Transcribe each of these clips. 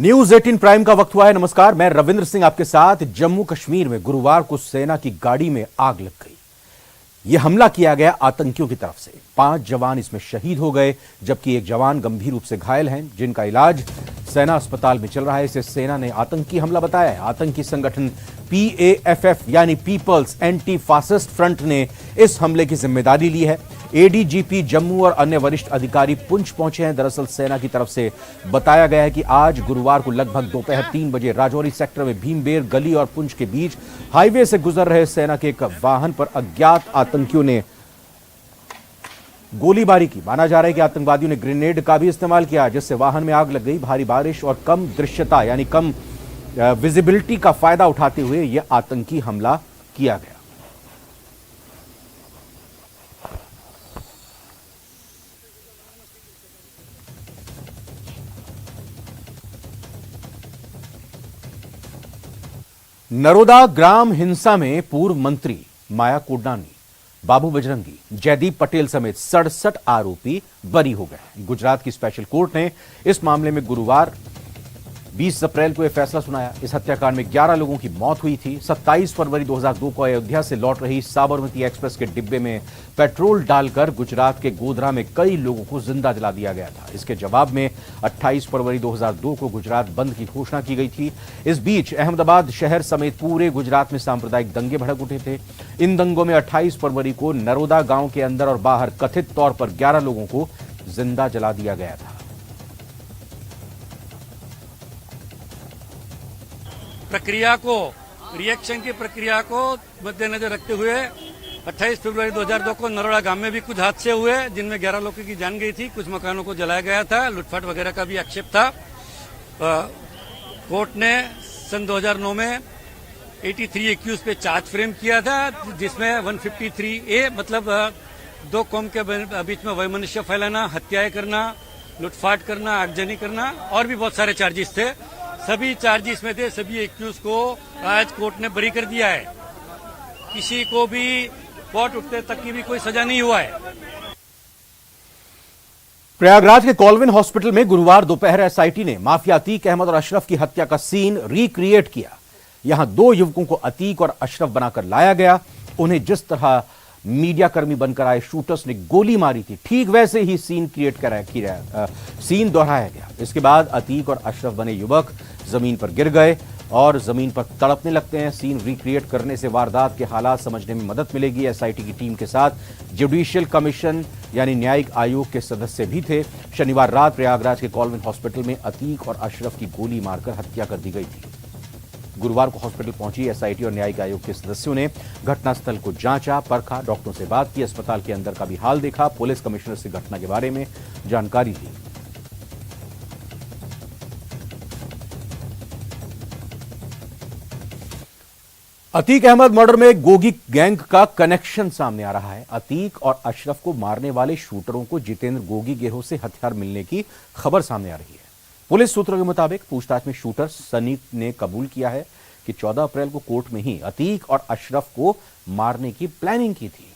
News 18 prime का वक्त हुआ है। नमस्कार, मैं रविंद्र सिंह आपके साथ। जम्मू कश्मीर में गुरुवार को सेना की गाड़ी में आग लग गई। यह हमला किया गया आतंकियों की तरफ से। 5 जवान इसमें शहीद हो गए, जबकि एक जवान गंभीर रूप से घायल हैं, जिनका इलाज सेना अस्पताल में चल रहा है। इसे सेना ने आतंकी हमला बताया है। आतंकी संगठन PAFF यानी पीपल्स एंटी फासिस्ट फ्रंट ने इस हमले की जिम्मेदारी ली है। ADGP जम्मू और अन्य वरिष्ठ अधिकारी पुंछ पहुंचे हैं। दरअसल सेना की तरफ से बताया गया है कि आज गुरुवार को लगभग दोपहर 3 बजे राजौरी सेक्टर में भीमबेर गली और पुंछ के बीच हाईवे से गुजर रहे सेना के एक वाहन पर अज्ञात आतंकियों ने गोलीबारी की। माना जा रहा है कि आतंकवादियों ने ग्रेनेड का भी इस्तेमाल किया, जिससे वाहन में आग लग गई। भारी बारिश और कम दृश्यता यानी कम विजिबिलिटी का फायदा उठाते हुए यह आतंकी हमला किया गया। नरोदा ग्राम हिंसा में पूर्व मंत्री माया कोडनानी, बाबू बजरंगी, जयदीप पटेल समेत 67 आरोपी बरी हो गए। गुजरात की स्पेशल कोर्ट ने इस मामले में गुरुवार 20 अप्रैल को यह फैसला सुनाया। इस हत्याकांड में 11 लोगों की मौत हुई थी। 27 फरवरी 2002 को अयोध्या से लौट रही साबरमती एक्सप्रेस के डिब्बे में पेट्रोल डालकर गुजरात के गोधरा में कई लोगों को जिंदा जला दिया गया था। इसके जवाब में 28 फरवरी 2002 को गुजरात बंद की घोषणा की गई थी। इस बीच अहमदाबाद शहर समेत पूरे गुजरात में सांप्रदायिक दंगे भड़क उठे थे। इन दंगों में 28 फरवरी को नरोदा गांव के अंदर और बाहर कथित तौर पर 11 लोगों को जिंदा जला दिया गया था। प्रक्रिया को, रिएक्शन की प्रक्रिया को मद्देनजर रखते हुए 28 फरवरी 2002 को नरोड़ा गांव में भी कुछ हादसे हुए, जिनमें 11 लोगों की जान गई थी। कुछ मकानों को जलाया गया था। लूटपाट वगैरह का भी आक्षेप था। कोर्ट ने सन 2009 में 83 एक्यूज पे चार्ज फ्रेम किया था, जिसमें 153A मतलब दो कौम के बीच में वैमनस्य फैलाना, हत्याएं करना, लूटपाट करना, आगजनी करना और भी बहुत सारे चार्जेस थे। सभी चार्जेस में थे। सभी एक्यूज को आज कोर्ट ने बरी कर दिया है। किसी को भी कोर्ट उठते तक की भी कोई सजा नहीं हुआ है। प्रयागराज के कॉलविन हॉस्पिटल में गुरुवार दोपहर SIT ने माफिया अतीक अहमद और अशरफ की हत्या का सीन रिक्रिएट किया। यहां 2 युवकों को अतीक और अशरफ बनाकर लाया गया। उन्हें जिस तरह मीडिया कर्मी बनकर आए शूटर्स ने गोली मारी थी, ठीक वैसे ही सीन सीन दोहराया गया। इसके बाद अतीक और अशरफ बने युवक जमीन पर गिर गए और जमीन पर तड़पने लगते हैं। सीन रिक्रिएट करने से वारदात के हालात समझने में मदद मिलेगी। SIT की टीम के साथ जुडिशियल कमीशन यानी न्यायिक आयोग के सदस्य भी थे। शनिवार रात प्रयागराज के कॉलविन हॉस्पिटल में अतीक और अशरफ की गोली मारकर हत्या कर दी गई थी। गुरुवार को हॉस्पिटल पहुंची SIT और न्यायिक आयोग के सदस्यों ने घटनास्थल को जांचा, परखा, डॉक्टरों से बात की, अस्पताल के अंदर का भी हाल देखा, पुलिस कमिश्नर से घटना के बारे में जानकारी ली। अतीक अहमद मर्डर में गोगी गैंग का कनेक्शन सामने आ रहा है। अतीक और अशरफ को मारने वाले शूटरों को जितेंद्र गोगी गिरोह से हथियार मिलने की खबर सामने आ रही है। पुलिस सूत्रों के मुताबिक पूछताछ में शूटर सनी ने कबूल किया है कि 14 अप्रैल को कोर्ट में ही अतीक और अशरफ को मारने की प्लानिंग की थी।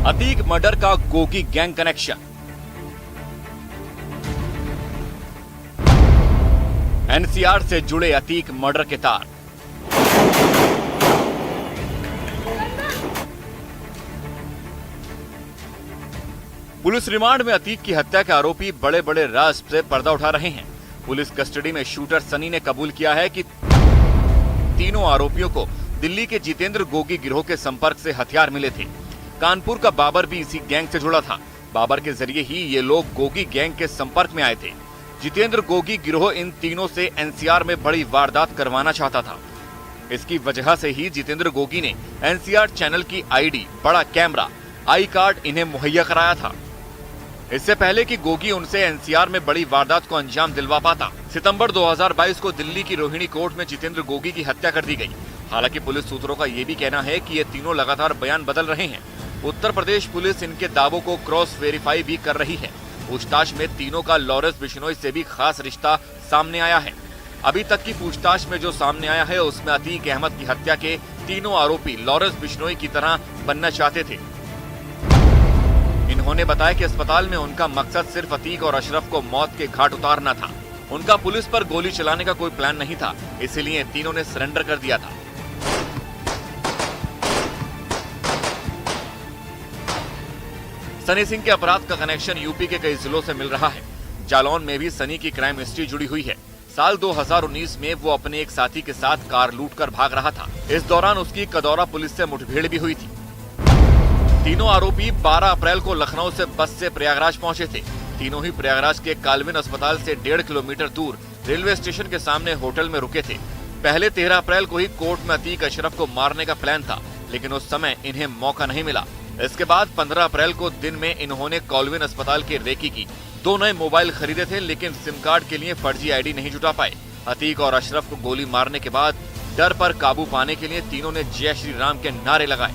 अतीक मर्डर का गोगी गैंग कनेक्शन। NCR से जुड़े अतीक मर्डर के तार। पुलिस रिमांड में अतीक की हत्या के आरोपी बड़े बड़े राज से पर्दा उठा रहे हैं। पुलिस कस्टडी में शूटर सनी ने कबूल किया है कि तीनों आरोपियों को दिल्ली के जितेंद्र गोगी गिरोह के संपर्क से हथियार मिले थे। कानपुर का बाबर भी इसी गैंग से जुड़ा था। बाबर के जरिए ही ये लोग गोगी गैंग के संपर्क में आए थे। जितेंद्र गोगी गिरोह इन तीनों से NCR में बड़ी वारदात करवाना चाहता था। इसकी वजह से ही जितेंद्र गोगी ने NCR चैनल की ID, बड़ा कैमरा, आई कार्ड इन्हें मुहैया कराया था। इससे पहले कि गोगी उनसे NCR में बड़ी वारदात को अंजाम दिलवा पाता, सितंबर 2022 को दिल्ली की रोहिणी कोर्ट में जितेंद्र गोगी की हत्या कर दी गई। हालांकि पुलिस सूत्रों का यह भी कहना है कि ये तीनों लगातार बयान बदल रहे हैं। उत्तर प्रदेश पुलिस इनके दावों को क्रॉस वेरीफाई भी कर रही है। पूछताछ में तीनों का लॉरेंस बिश्नोई से भी खास रिश्ता सामने आया है। अभी तक की पूछताछ में जो सामने आया है उसमें अतीक अहमद की हत्या के तीनों आरोपी लॉरेंस बिश्नोई की तरह बनना चाहते थे। इन्होंने बताया कि अस्पताल में उनका मकसद सिर्फ अतीक और अशरफ को मौत के घाट उतारना था। उनका पुलिस पर गोली चलाने का कोई प्लान नहीं था, इसलिए तीनों ने सरेंडर कर दिया था। सनी सिंह के अपराध का कनेक्शन यूपी के कई जिलों से मिल रहा है। जालौन में भी सनी की क्राइम हिस्ट्री जुड़ी हुई है। साल 2019 में वो अपने एक साथी के साथ कार लूटकर भाग रहा था। इस दौरान उसकी कदौरा पुलिस से मुठभेड़ भी हुई थी। तीनों आरोपी 12 अप्रैल को लखनऊ से बस से प्रयागराज पहुंचे थे। तीनों ही प्रयागराज के काल्विन अस्पताल से 1.5 किलोमीटर दूर रेलवे स्टेशन के सामने होटल में रुके थे। पहले 13 अप्रैल को ही कोर्ट में अतीक अशरफ को मारने का प्लान था, लेकिन उस समय इन्हें मौका नहीं मिला। इसके बाद 15 अप्रैल को दिन में इन्होंने कॉल्विन अस्पताल के रेकी की 2 नए मोबाइल खरीदे थे, लेकिन सिम कार्ड के लिए फर्जी आईडी नहीं जुटा पाए। अतीक और अशरफ को गोली मारने के बाद डर पर काबू पाने के लिए तीनों ने जय श्री राम के नारे लगाए।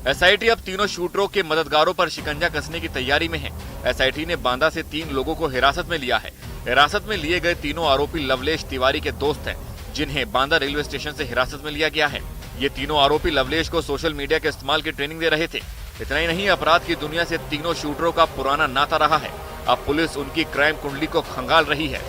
एसआईटी अब तीनों शूटरों के मददगारों पर शिकंजा कसने की तैयारी में है। एसआईटी ने बांदा से 3 लोगों को हिरासत में लिया है। हिरासत में लिए गए तीनों आरोपी लवलेश तिवारी के दोस्त हैं, जिन्हें बांदा रेलवे स्टेशन से हिरासत में लिया गया है। ये तीनों आरोपी लवलेश को सोशल मीडिया के इस्तेमाल की ट्रेनिंग दे रहे थे। इतना ही नहीं, अपराध की दुनिया से तीनों शूटरों का पुराना नाता रहा है। अब पुलिस उनकी क्राइम कुंडली को खंगाल रही है।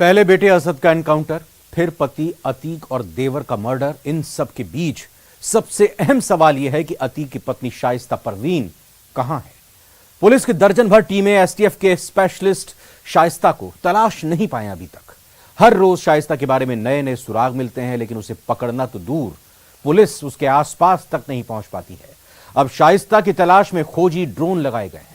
पहले बेटे असद का एनकाउंटर, फिर पति अतीक और देवर का मर्डर। इन सब के बीच सबसे अहम सवाल यह है कि अतीक की पत्नी शाइस्ता परवीन कहां है। पुलिस की दर्जन भर टीमें एसटीएफ के स्पेशलिस्ट शाइस्ता को तलाश नहीं पाए अभी तक। हर रोज शाइस्ता के बारे में नए नए सुराग मिलते हैं, लेकिन उसे पकड़ना तो दूर, पुलिस उसके आसपास तक नहीं पहुंच पाती है। अब शाइस्ता की तलाश में खोजी ड्रोन लगाए गए हैं।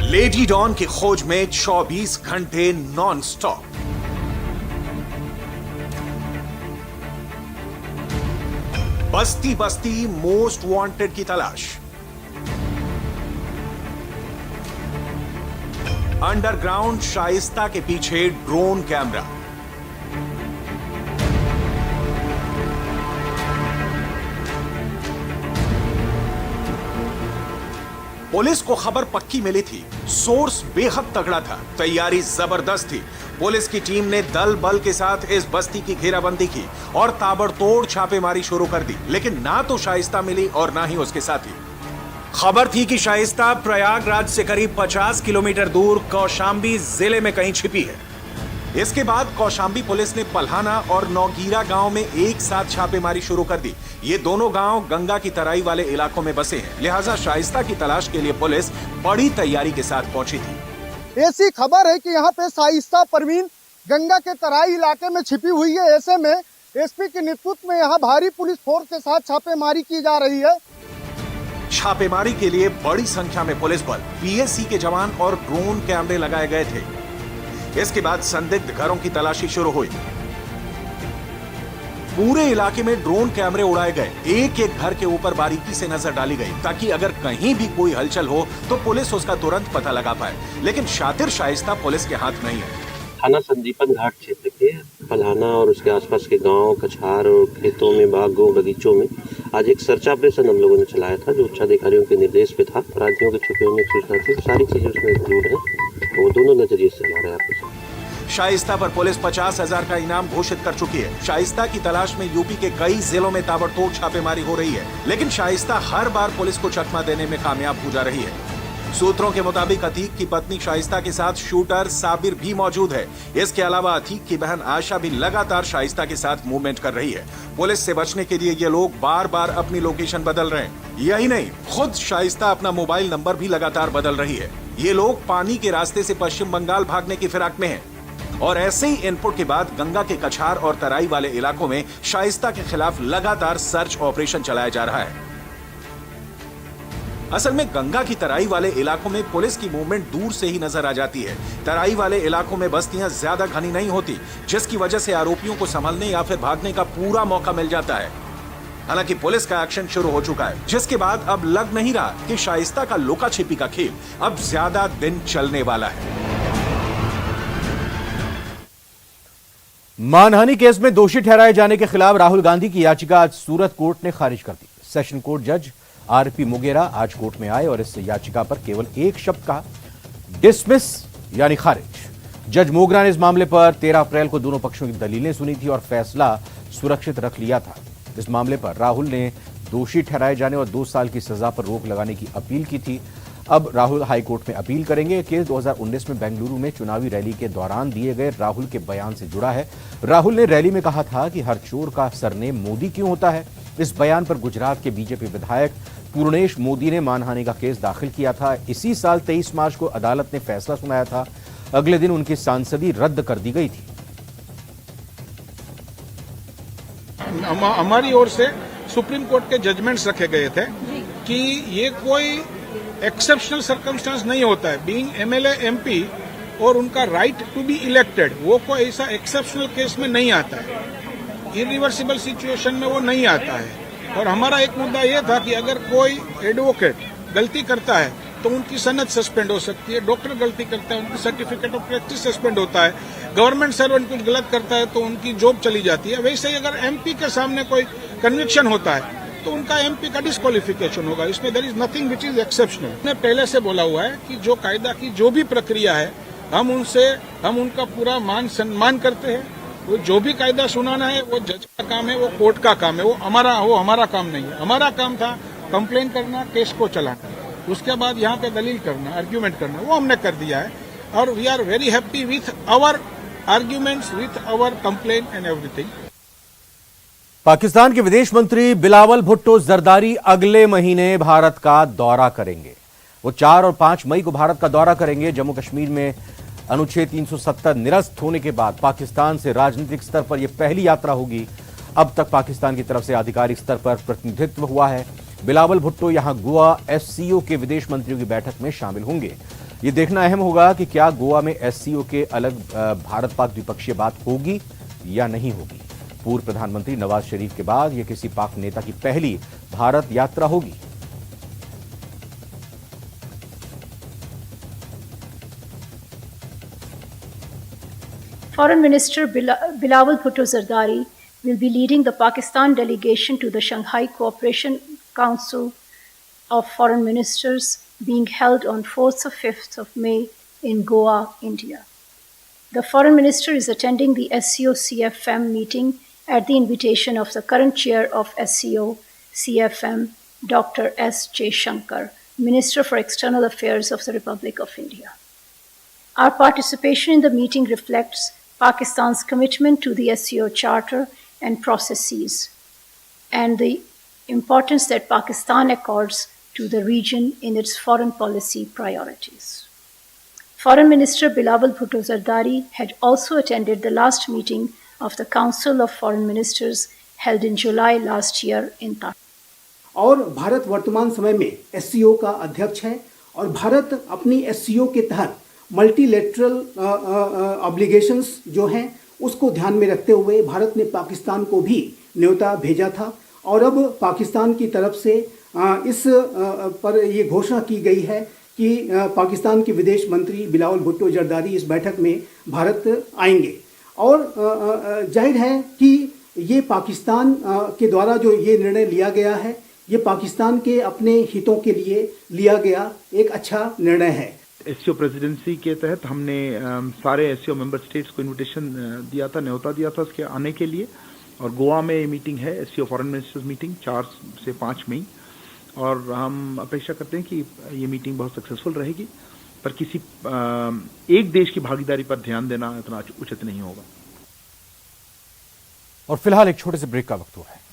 लेडी डॉन की खोज में 24 घंटे नॉन स्टॉप। बस्ती बस्ती मोस्ट वांटेड की तलाश। अंडरग्राउंड शाइस्ता के पीछे ड्रोन कैमरा। पुलिस को खबर पक्की मिली थी, सोर्स बेहद तगड़ा था, तैयारी जबरदस्त थी। पुलिस की टीम ने दल बल के साथ इस बस्ती की घेराबंदी की और ताबड़तोड़ छापेमारी शुरू कर दी, लेकिन ना तो शाइस्ता मिली और ना ही उसके साथी। खबर थी कि शाइस्ता प्रयागराज से करीब 50 किलोमीटर दूर कौशांबी जिले में कहीं छिपी है। इसके बाद कौशांबी पुलिस ने पल्हाना और नौगीरा गांव में एक साथ छापेमारी शुरू कर दी। ये दोनों गांव गंगा की तराई वाले इलाकों में बसे हैं, लिहाजा शाइस्ता की तलाश के लिए पुलिस बड़ी तैयारी के साथ पहुंची थी। ऐसी खबर है कि यहाँ पे शाइस्ता परवीन गंगा के तराई इलाके में छिपी हुई है। ऐसे में एसपी के नेतृत्व में यहाँ भारी पुलिस फोर्स के साथ छापेमारी की जा रही है। छापेमारी के लिए बड़ी संख्या में पुलिस बल, पीएससी के जवान और ड्रोन कैमरे लगाए गए थे। इसके बाद संदिग्ध घरों की तलाशी शुरू हुई। पूरे इलाके में ड्रोन कैमरे उड़ाए गए। एक एक घर के ऊपर बारीकी से नजर डाली गई, ताकि अगर कहीं भी कोई हलचल हो तो पुलिस उसका तुरंत पता लगा पाए। लेकिन शातिर शाइस्ता पुलिस के हाथ नहीं है। थाना संदीपन घाट क्षेत्र के पल्हाना और उसके आसपास के गांव, कछार और खेतों में, बागों, बगीचों में आज एक सर्च ऑपरेशन हम लोगों ने चलाया था, जो उच्चाधिकारियों के निर्देश पे था। अपराधियों के छुपे होने की सूचना थी, सारी चीजें उसमें इंक्लूड है, तो वो दोनों नजरिए से हमारे यहाँ। शाइस्ता पर पुलिस 50,000 का इनाम घोषित कर चुकी है। शाइस्ता की तलाश में यूपी के कई जिलों में ताबड़तोड़ छापेमारी हो रही है, लेकिन शाइस्ता हर बार पुलिस को चकमा देने में कामयाब हो जा रही है। सूत्रों के मुताबिक अतीक की पत्नी शाइस्ता के साथ शूटर साबिर भी मौजूद है। इसके अलावा अतीक की बहन आशा भी लगातार शाइस्ता के साथ मूवमेंट कर रही है। पुलिस से बचने के लिए ये लोग बार बार अपनी लोकेशन बदल रहे हैं। यही नहीं, खुद शाइस्ता अपना मोबाइल नंबर भी लगातार बदल रही है। ये लोग पानी के रास्ते से पश्चिम बंगाल भागने की फिराक में हैं। और ऐसे ही इनपुट के बाद गंगा के कछार और तराई वाले इलाकों में शाइस्ता के खिलाफ लगातार सर्च ऑपरेशन चलाया जा रहा है। असल में गंगा की तराई वाले इलाकों में पुलिस की मूवमेंट दूर से ही नजर आ जाती है। तराई वाले इलाकों में बस्तियां ज्यादा घनी नहीं होती, जिसकी वजह से आरोपियों को संभलने या फिर भागने का पूरा मौका मिल जाता है। हालांकि पुलिस का एक्शन शुरू हो चुका है, जिसके बाद अब लग नहीं रहा कि शाइस्ता का लुका छिपी का खेल अब ज्यादा दिन चलने वाला है। मानहानि केस में दोषी ठहराए जाने के खिलाफ राहुल गांधी की याचिका आज सूरत कोर्ट ने खारिज कर दी। सेशन कोर्ट जज आरपी मुगेरा आज कोर्ट में आए और इस याचिका पर केवल एक शब्द का डिसमिस यानी खारिज। जज मोगरा ने इस मामले पर 13 अप्रैल को दोनों पक्षों की दलीलें सुनी थी और फैसला सुरक्षित रख लिया था। इस मामले पर राहुल ने दोषी ठहराए जाने और 2 साल की सजा पर रोक लगाने की अपील की थी। अब राहुल हाईकोर्ट में अपील करेंगे। केस 2019 में बेंगलुरु में चुनावी रैली के दौरान दिए गए राहुल के बयान से जुड़ा है। राहुल ने रैली में कहा था कि हर चोर का सरनेम मोदी क्यों होता है। इस बयान पर गुजरात के बीजेपी विधायक पूर्णेश मोदी ने मानहानि का केस दाखिल किया था। इसी साल 23 मार्च को अदालत ने फैसला सुनाया था। अगले दिन उनकी सांसदी रद्द कर दी गई थी। हमारी ओर से सुप्रीम कोर्ट के जजमेंट्स रखे गए थे कि ये कोई एक्सेप्शनल सर्कमस्टेंस नहीं होता है। बीइंग एमएलए एमपी और उनका राइट टू बी इलेक्टेड, वो कोई ऐसा एक्सेप्शनल केस में नहीं आता है, इरिवर्सिबल सिचुएशन में वो नहीं आता है। और हमारा एक मुद्दा ये था कि अगर कोई एडवोकेट गलती करता है तो उनकी सनद सस्पेंड हो सकती है, डॉक्टर गलती करता है उनकी सर्टिफिकेट ऑफ प्रैक्टिस सस्पेंड होता है, गवर्नमेंट सर्वेंट कुछ गलत करता है तो उनकी जॉब चली जाती है। वैसे ही अगर एमपी के सामने कोई कन्विक्शन होता है तो उनका एमपी का डिस्क्वालिफिकेशन होगा। इसमें there is nothing which is exceptional. मैंने पहले से बोला हुआ है कि जो कायदा की जो भी प्रक्रिया है हम उनका पूरा मान सम्मान करते हैं। वो जो भी कायदा सुनाना है वो जज का काम है, वो कोर्ट का काम है, वो हमारा काम नहीं है। हमारा काम था कंप्लेन करना, केस को चलाना, उसके बाद यहाँ पे दलील करना, आर्ग्यूमेंट करना, वो हमने कर दिया है। और we are very happy with our arguments, with our complain and everything. Pakistan के विदेश मंत्री बिलावल भुट्टो जरदारी अगले महीने भारत का दौरा करेंगे। वो 4 और 5 मई को भारत का दौरा करेंगे। जम्मू कश्मीर में अनुच्छेद 370 निरस्त होने के बाद पाकिस्तान से राजनीतिक स्तर पर यह पहली यात्रा होगी। अब तक पाकिस्तान की तरफ से आधिकारिक स्तर पर प्रतिनिधित्व हुआ है। बिलावल भुट्टो यहां गोवा एससीओ के विदेश मंत्रियों की बैठक में शामिल होंगे। यह देखना अहम होगा कि क्या गोवा में एससीओ के अलग भारत पाक द्विपक्षीय बात होगी या नहीं होगी। पूर्व प्रधानमंत्री नवाज शरीफ के बाद यह किसी पाक नेता की पहली भारत यात्रा होगी। Foreign Minister Bilawal Bhutto Zardari will be leading the Pakistan delegation to the Shanghai Cooperation Council of Foreign Ministers being held on 4th or 5th of May in Goa, India. The Foreign Minister is attending the SCO-CFM meeting at the invitation of the current chair of SCO-CFM, Dr. S. J. Shankar, Minister for External Affairs of the Republic of India. Our participation in the meeting reflects Pakistan's commitment to the SCO Charter and processes, and the importance that Pakistan accords to the region in its foreign policy priorities. Foreign Minister Bilawal Bhutto Zardari had also attended the last meeting of the Council of Foreign Ministers held in July last year in Tashkent. और भारत वर्तमान समय में SCO का अध्यक्ष है और भारत अपनी SCO के तहत मल्टीलेटरल ऑब्लिगेशंस जो हैं उसको ध्यान में रखते हुए भारत ने पाकिस्तान को भी न्योता भेजा था और अब पाकिस्तान की तरफ से इस पर ये घोषणा की गई है कि पाकिस्तान के विदेश मंत्री बिलावल भुट्टो जरदारी इस बैठक में भारत आएंगे। और जाहिर है कि ये पाकिस्तान के द्वारा जो ये निर्णय लिया गया है ये पाकिस्तान के अपने हितों के लिए लिया गया एक अच्छा निर्णय है। एससीओ प्रेसिडेंसी के तहत हमने सारे एससीओ मेंबर स्टेट्स को इनविटेशन दिया था, न्योता दिया था उसके आने के लिए। और गोवा में मीटिंग है एससीओ फॉरेन मिनिस्टर्स मीटिंग 4 से 5 मई, और हम अपेक्षा करते हैं कि ये मीटिंग बहुत सक्सेसफुल रहेगी। पर किसी एक देश की भागीदारी पर ध्यान देना इतना उचित नहीं होगा। और फिलहाल एक छोटे से ब्रेक का वक्त हुआ है।